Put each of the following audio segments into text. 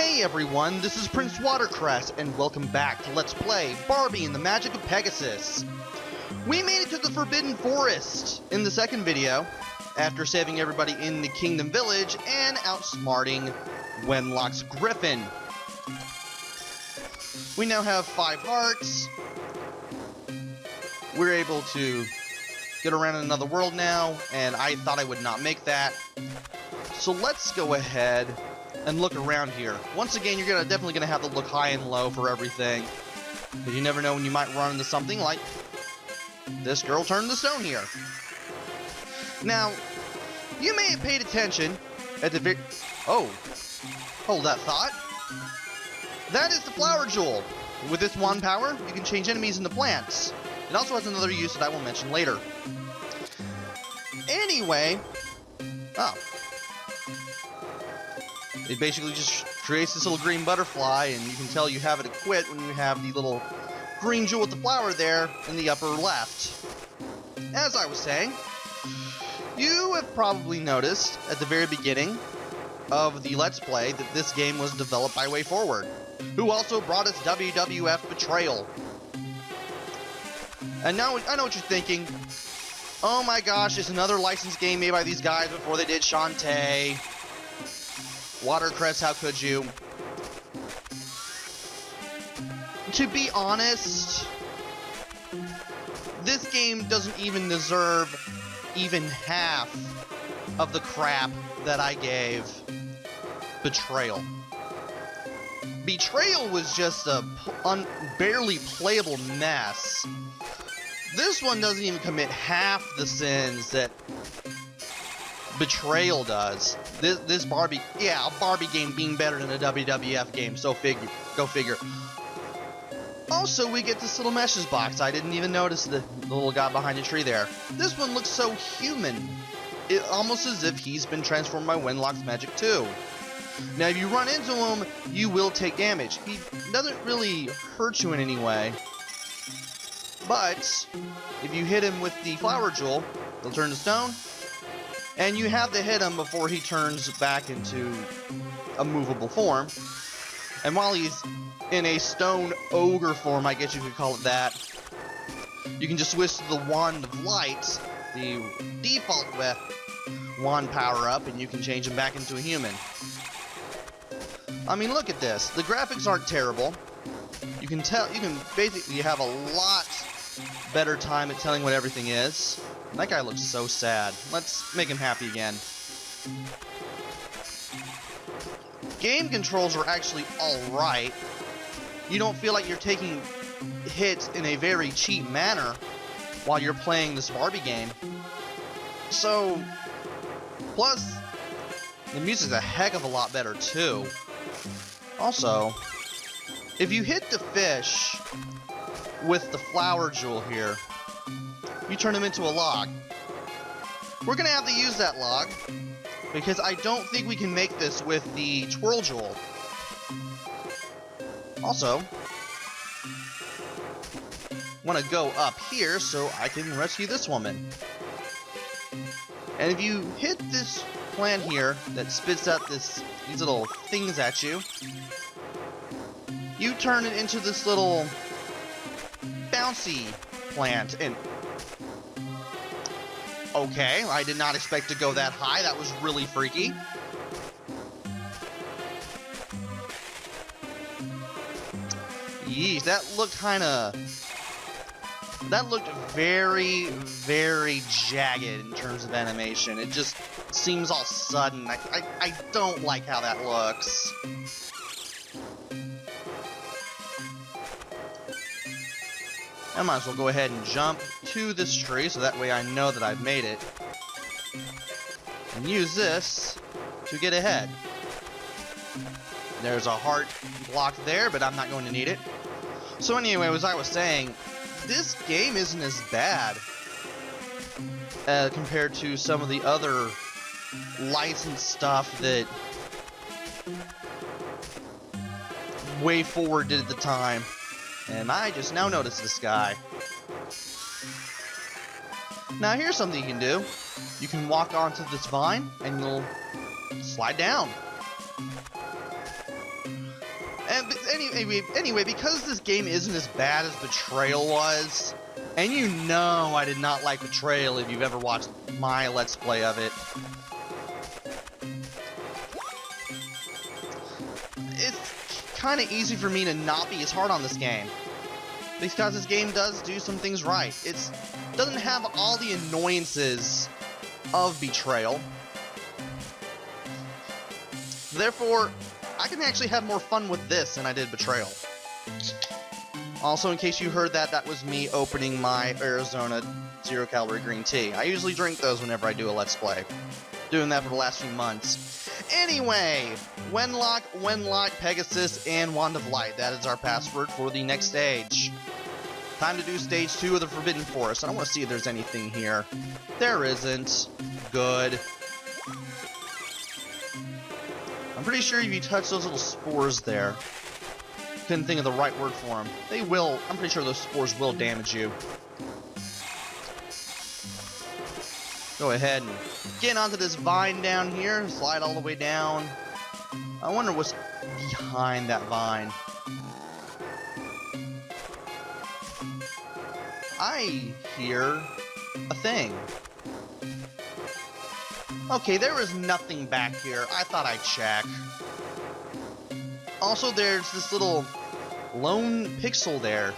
Hey everyone, this is PrinceWatercress, and welcome back to Let's Play Barbie and the Magic of Pegasus. We made it to the Forbidden Forest in the second video, after saving everybody in the Kingdom Village and outsmarting Wenlock's Griffin. We now have 5 hearts. We're able to get around in another world now, and I thought I would not make that. So let's go ahead and look around here. Once again, you're definitely gonna have to look high and low for everything, because you never know when you might run into something like this girl turned to stone here. Now, you may have paid attention at the oh, hold that thought. That is the flower jewel. With this wand power, you can change enemies into plants. It also has another use that I will mention later. Anyway, it basically just creates this little green butterfly, and you can tell you have it equipped when you have the little green jewel with the flower there in the upper left. As I was saying, you have probably noticed at the very beginning of the Let's Play that this game was developed by WayForward, who also brought us WWF Betrayal. And now I know what you're thinking. Oh my gosh, it's another licensed game made by these guys before they did Shantae. Watercress, how could you? To be honest, this game doesn't even deserve even half of the crap that I gave Betrayal. Betrayal was just a barely playable mess. This one doesn't even commit half the sins that Betrayal does. This Barbie, yeah, a Barbie game being better than a WWF game, so go figure. Also, we get this little meshes box. I didn't even notice the little guy behind the tree there. This one looks so human. It almost as if he's been transformed by Wenlock's magic too. Now, if you run into him, you will take damage. He doesn't really hurt you in any way. But if you hit him with the flower jewel, he'll turn to stone. And you have to hit him before he turns back into a movable form. And while he's in a stone ogre form, I guess you could call it that, you can just switch to the Wand of Light, the default wand power up, and you can change him back into a human. I mean, look at this. The graphics aren't terrible. You can basically have a lot better time at telling what everything is. That guy looks so sad. Let's make him happy again. Game controls are actually alright. You don't feel like you're taking hits in a very cheap manner while you're playing this Barbie game. So, plus, the music's a heck of a lot better too. Also, if you hit the fish with the flower jewel here, you turn him into a log. We're gonna have to use that log, because I don't think we can make this with the twirl jewel. Also, want to go up here so I can rescue this woman. And if you hit this plant here that spits out these little things at you, you turn it into this little bouncy plant. And okay, I did not expect to go that high. That was really freaky. Yeesh, that looked very, very jagged in terms of animation. It just seems all sudden. I don't like how that looks. I might as well go ahead and jump to this tree, so that way I know that I've made it. And use this to get ahead. There's a heart block there, but I'm not going to need it. So anyway, as I was saying, this game isn't as bad compared to some of the other licensed stuff that WayForward did at the time. And I just now noticed this guy. Now here's something you can do. You can walk onto this vine and you'll slide down. And anyway, because this game isn't as bad as Betrayal was, and you know I did not like Betrayal if you've ever watched my Let's Play of it, it's kind of easy for me to not be as hard on this game. Because this game does do some things right. It doesn't have all the annoyances of Betrayal. Therefore, I can actually have more fun with this than I did Betrayal. Also, in case you heard that, that was me opening my Arizona 0-calorie green tea. I usually drink those whenever I do a Let's Play. Doing that for the last few months. Anyway, Wenlock, Pegasus, and Wand of Light. That is our password for the next stage. Time to do stage 2 of the Forbidden Forest. I don't want to see if there's anything here. There isn't. Good. I'm pretty sure if you touch those little spores there, couldn't think of the right word for them. They will, I'm pretty sure those spores will damage you. Go ahead and get onto this vine down here, slide all the way down. I wonder what's behind that vine. I hear a thing. Okay, there is nothing back here. I thought I'd check. Also, there's this little lone pixel there.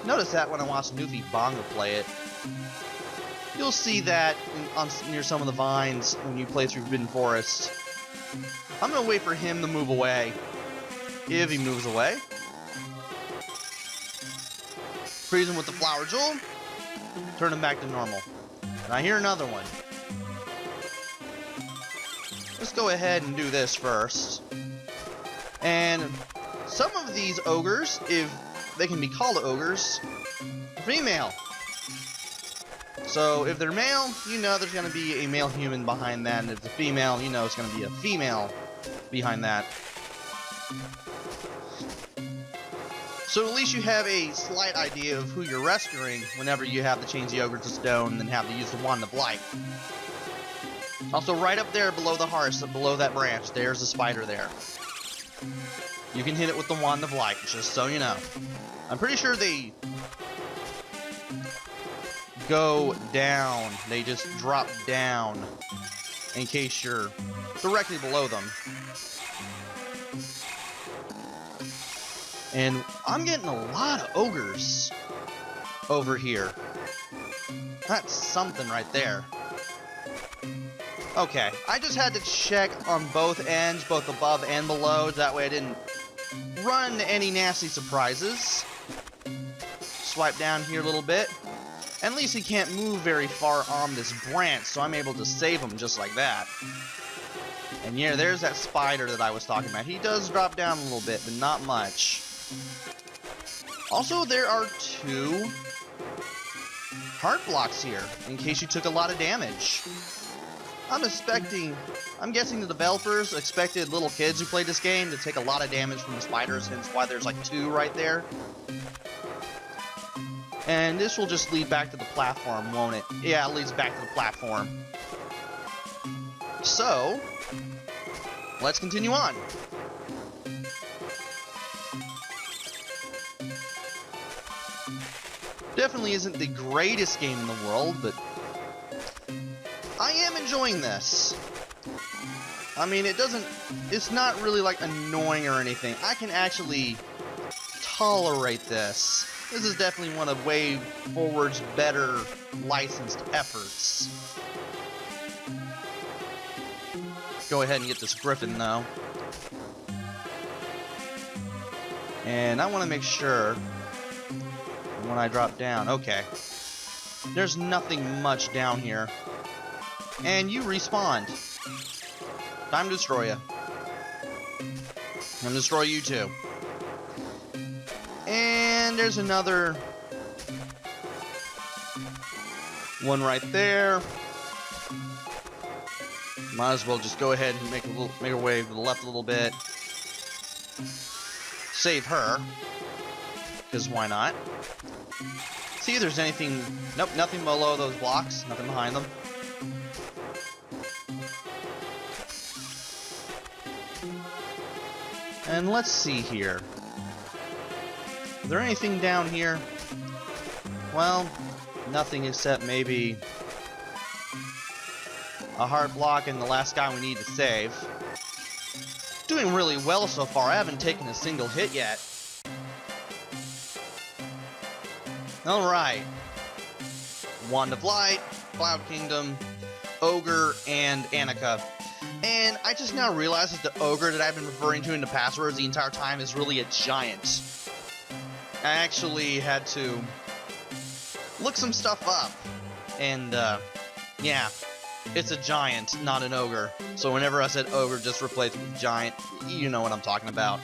Notice that when I watch Newfie Bongo play it. You'll see that near some of the vines when you play through Forbidden Forest. I'm gonna wait for him to move away. If he moves away. Freeze him with the Flower Jewel. Turn him back to normal. And I hear another one. Let's go ahead and do this first. And some of these ogres, if they can be called ogres, are female. So if they're male, you know there's going to be a male human behind that. And if it's a female, you know it's going to be a female behind that. So at least you have a slight idea of who you're rescuing whenever you have to change the ogre to stone and then have to use the Wand of Light. Also, right up there below the hearth, below that branch, there's a spider there. You can hit it with the Wand of Light, just so you know. I'm pretty sure they go down. They just drop down in case you're directly below them. And I'm getting a lot of ogres over here. That's something right there. Okay, I just had to check on both ends, both above and below, that way I didn't run into any nasty surprises. Swipe down here a little bit. And at least he can't move very far on this branch, so I'm able to save him just like that. And yeah, there's that spider that I was talking about. He does drop down a little bit, but not much. Also, there are 2 heart blocks here, in case you took a lot of damage. I'm guessing the developers expected little kids who played this game to take a lot of damage from the spiders, hence why there's like 2 right there. And this will just lead back to the platform, won't it? Yeah, it leads back to the platform. So, let's continue on. Definitely isn't the greatest game in the world, but I am enjoying this. I mean, it's not really like annoying or anything. I can actually tolerate this. This is definitely one of WayForward's better licensed efforts. Go ahead and get this griffin though. And I want to make sure when I drop down, okay, there's nothing much down here. And you respawned. Time to destroy you. I'm gonna destroy you too. And there's another one right there. Might as well just go ahead and make a way to the left a little bit. Save her, because why not? See if there's anything. Nope, nothing below those blocks. Nothing behind them. And let's see here. Is there anything down here? Well, nothing except maybe a heart block and the last guy we need to save. Doing really well so far. I haven't taken a single hit yet. Alright. Wand of Light, Cloud Kingdom, Ogre, and Annika. And I just now realized that the Ogre that I've been referring to in the passwords the entire time is really a giant. I actually had to look some stuff up. And, yeah. It's a giant, not an ogre. So whenever I said ogre, just replace it with giant. You know what I'm talking about.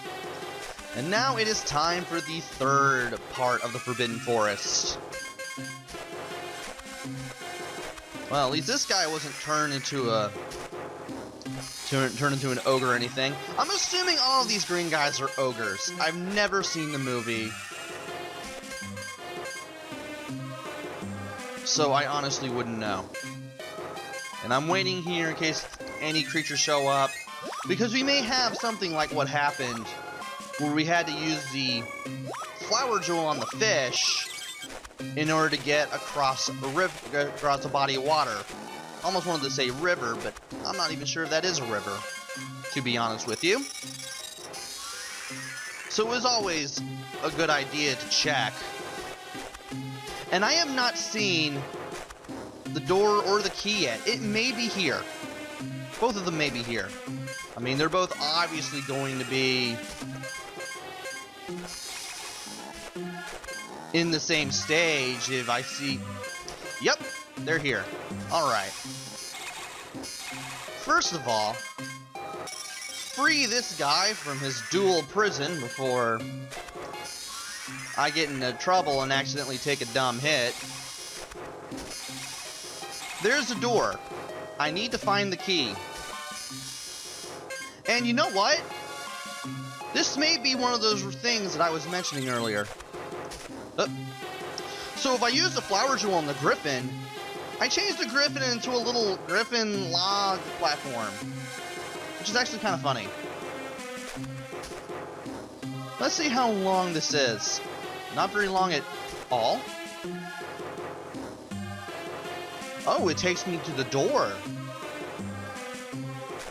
And now it is time for the third part of the Forbidden Forest. Well, at least this guy wasn't turned into an ogre or anything. I'm assuming all of these green guys are ogres. I've never seen the movie, so I honestly wouldn't know. And I'm waiting here in case any creatures show up, because we may have something like what happened, where we had to use the flower jewel on the fish in order to get across a body of water. Almost wanted to say river, but I'm not even sure if that is a river, to be honest with you. So it was always a good idea to check. And I have not seen the door or the key yet. It may be here. Both of them may be here. I mean, they're both obviously going to be in the same stage if I see... Yep, they're here. Alright. First of all, free this guy from his dual prison before I get into trouble and accidentally take a dumb hit. There's the door. I need to find the key. And you know what? This may be one of those things that I was mentioning earlier. So if I use the flower jewel on the griffin, I changed the griffin into a little griffin log platform, which is actually kind of funny. Let's see how long this is. Not very long at all. Oh, it takes me to the door.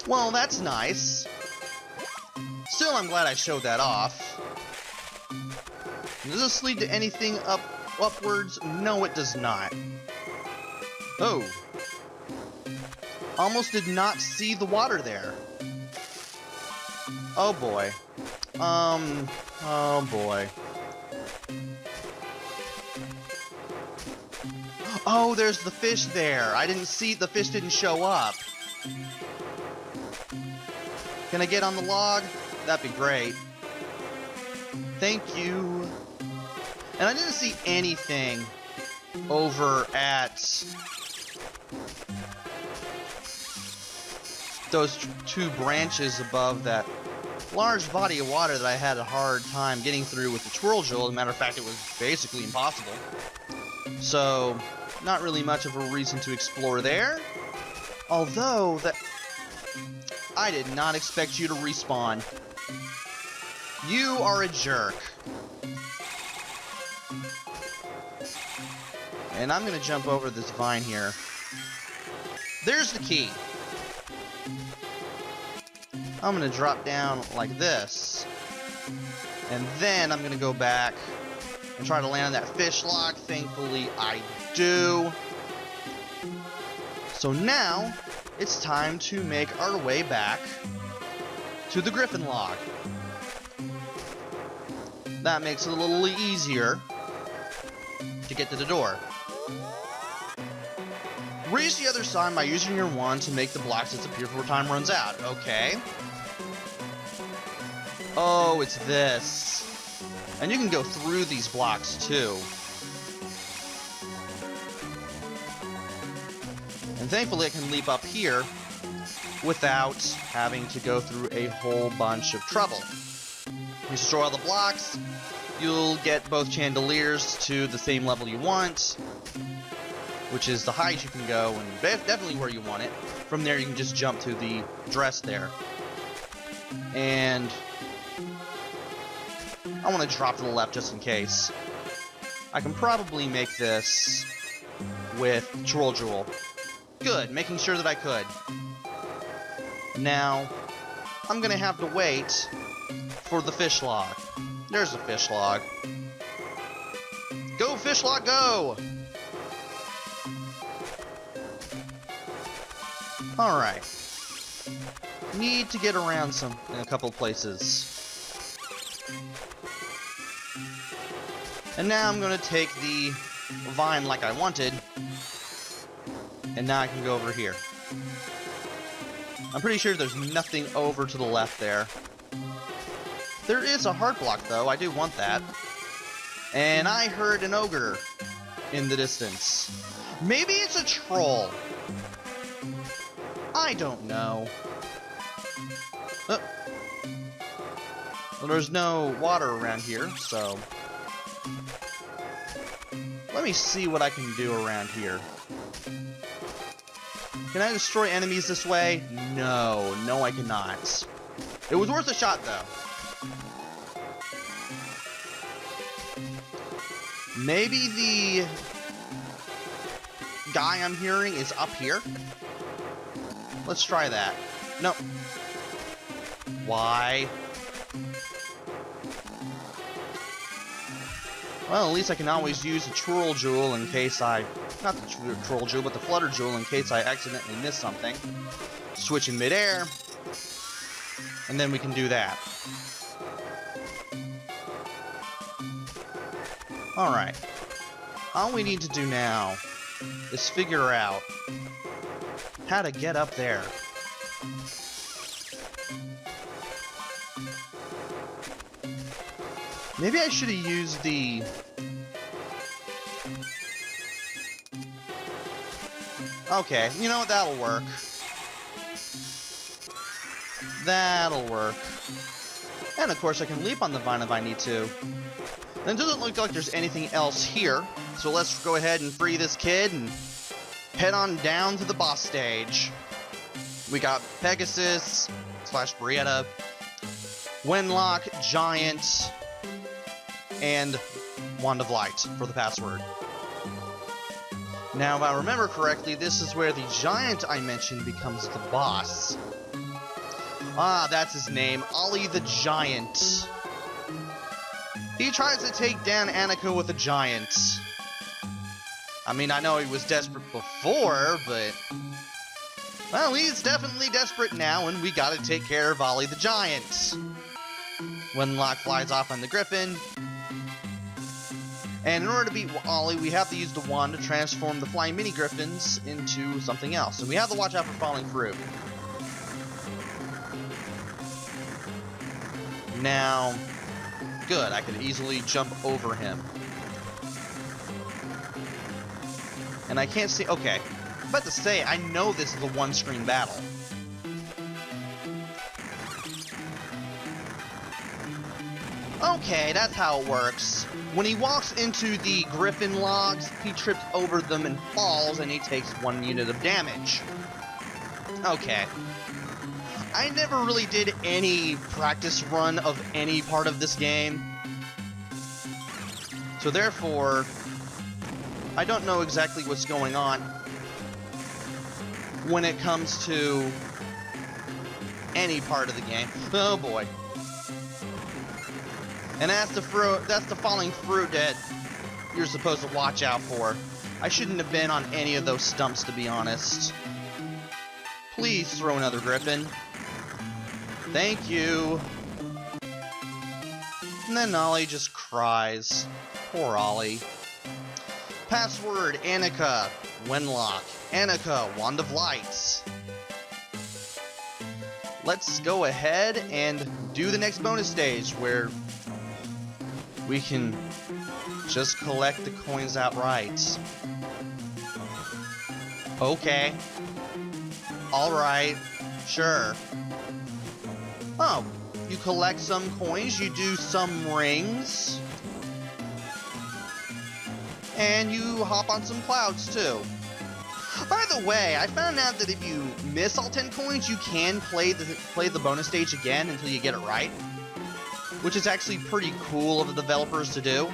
Well, that's nice. Still, I'm glad I showed that off. Does this lead to anything upwards? No, it does not. Oh. Almost did not see the water there. Oh boy. Oh boy. Oh, there's the fish there. I didn't see, the fish didn't show up. Can I get on the log? That'd be great. Thank you. And I didn't see anything over at those two branches above that large body of water that I had a hard time getting through with the twirl jewel. As a matter of fact, it was basically impossible. So, not really much of a reason to explore there. Although, I did not expect you to respawn. You are a jerk. And I'm gonna jump over this vine here. There's the key. I'm gonna drop down like this. And then I'm gonna go back and try to land on that fish log. Thankfully, I do. So now, it's time to make our way back to the griffin log. That makes it a little easier to get to the door. Reach the other side by using your wand to make the blocks disappear before time runs out. Okay. Oh, it's this. And you can go through these blocks too. And thankfully I can leap up here without having to go through a whole bunch of trouble. You destroy all the blocks, you'll get both chandeliers to the same level you want, which is the height you can go, and definitely where you want it. From there you can just jump to the dress there. And I want to drop to the left just in case. I can probably make this with Troll Jewel. Good, making sure that I could. Now, I'm gonna have to wait for the fish log. There's a fish log. Go, fish log, go! Alright. Need to get around in a couple places. And now I'm gonna take the vine like I wanted, and now I can go over here. I'm pretty sure there's nothing over to the left there. There is a heart block though, I do want that. And I heard an ogre in the distance. Maybe it's a troll. I don't know. Well, there's no water around here, so... Let me see what I can do around here. Can I destroy enemies this way? No, no I cannot. It was worth a shot though. Maybe the guy I'm hearing is up here? Let's try that. No. Why? Well, at least I can always use the Troll Jewel in case I... Not the Troll Jewel, but the Flutter Jewel in case I accidentally miss something. Switch in midair. And then we can do that. Alright. All we need to do now is figure out how to get up there. Maybe I should have used the... Okay, you know what, that'll work. That'll work. And of course I can leap on the vine if I need to. And it doesn't look like there's anything else here, so let's go ahead and free this kid and head on down to the boss stage. We got Pegasus / Brietta, Wenlock, Giant, and Wand of Light for the password. Now, if I remember correctly, this is where the giant I mentioned becomes the boss. Ah, that's his name, Ollie the Giant. He tries to take down Annika with a giant. I mean, I know he was desperate before, but... Well, he's definitely desperate now, and we gotta take care of Ollie the Giant. Wenlock flies off on the Griffin. And in order to beat Ollie, we have to use the wand to transform the flying mini griffins into something else. And we have to watch out for falling fruit. Now, good, I could easily jump over him. And I can't see, okay. I'm about to say, I know this is a one-screen battle. Okay, that's how it works. When he walks into the griffin logs, he trips over them and falls, and he takes 1 unit of damage. Okay. I never really did any practice run of any part of this game. So therefore, I don't know exactly what's going on when it comes to any part of the game. Oh boy. And that's the falling fruit that you're supposed to watch out for. I shouldn't have been on any of those stumps, to be honest. Please throw another griffin. Thank you. And then Ollie just cries. Poor Ollie. Password, Annika, Wenlock. Annika, Wand of Lights. Let's go ahead and do the next bonus stage, where we can just collect the coins outright. Okay. Alright. Sure. Oh, you collect some coins, you do some rings, and you hop on some clouds too. By the way, I found out that if you miss all 10 coins, you can play the bonus stage again until you get it right. which is actually pretty cool of the developers to do.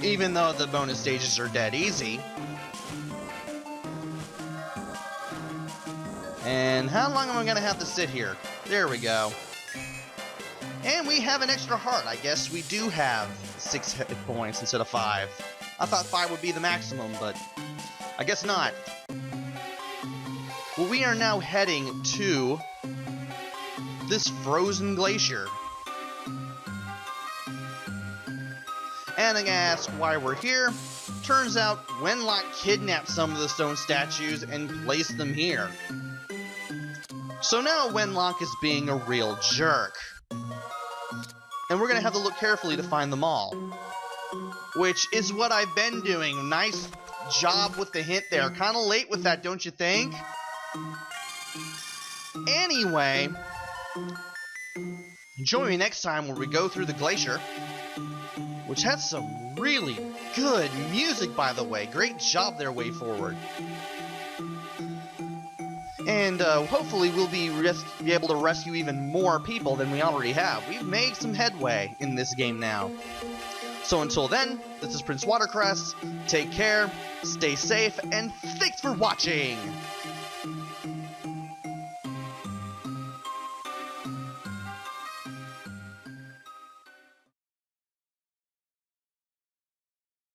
Even though the bonus stages are dead easy. And how long am I going to have to sit here? There we go. And we have an extra heart. I guess we do have 6 hit points instead of 5. I thought 5 would be the maximum, but I guess not. Well, we are now heading to this frozen glacier. And I'm gonna ask why we're here. Turns out Wenlock kidnapped some of the stone statues and placed them here. So now Wenlock is being a real jerk. And we're gonna have to look carefully to find them all. Which is what I've been doing. Nice job with the hint there. Kinda late with that, don't you think? Anyway, join me next time where we go through the glacier, which has some really good music, by the way. Great job there, Way Forward. And hopefully we'll be able to rescue even more people than we already have. We've made some headway in this game now. So until then, this is PrinceWatercress. Take care, stay safe, and thanks for watching!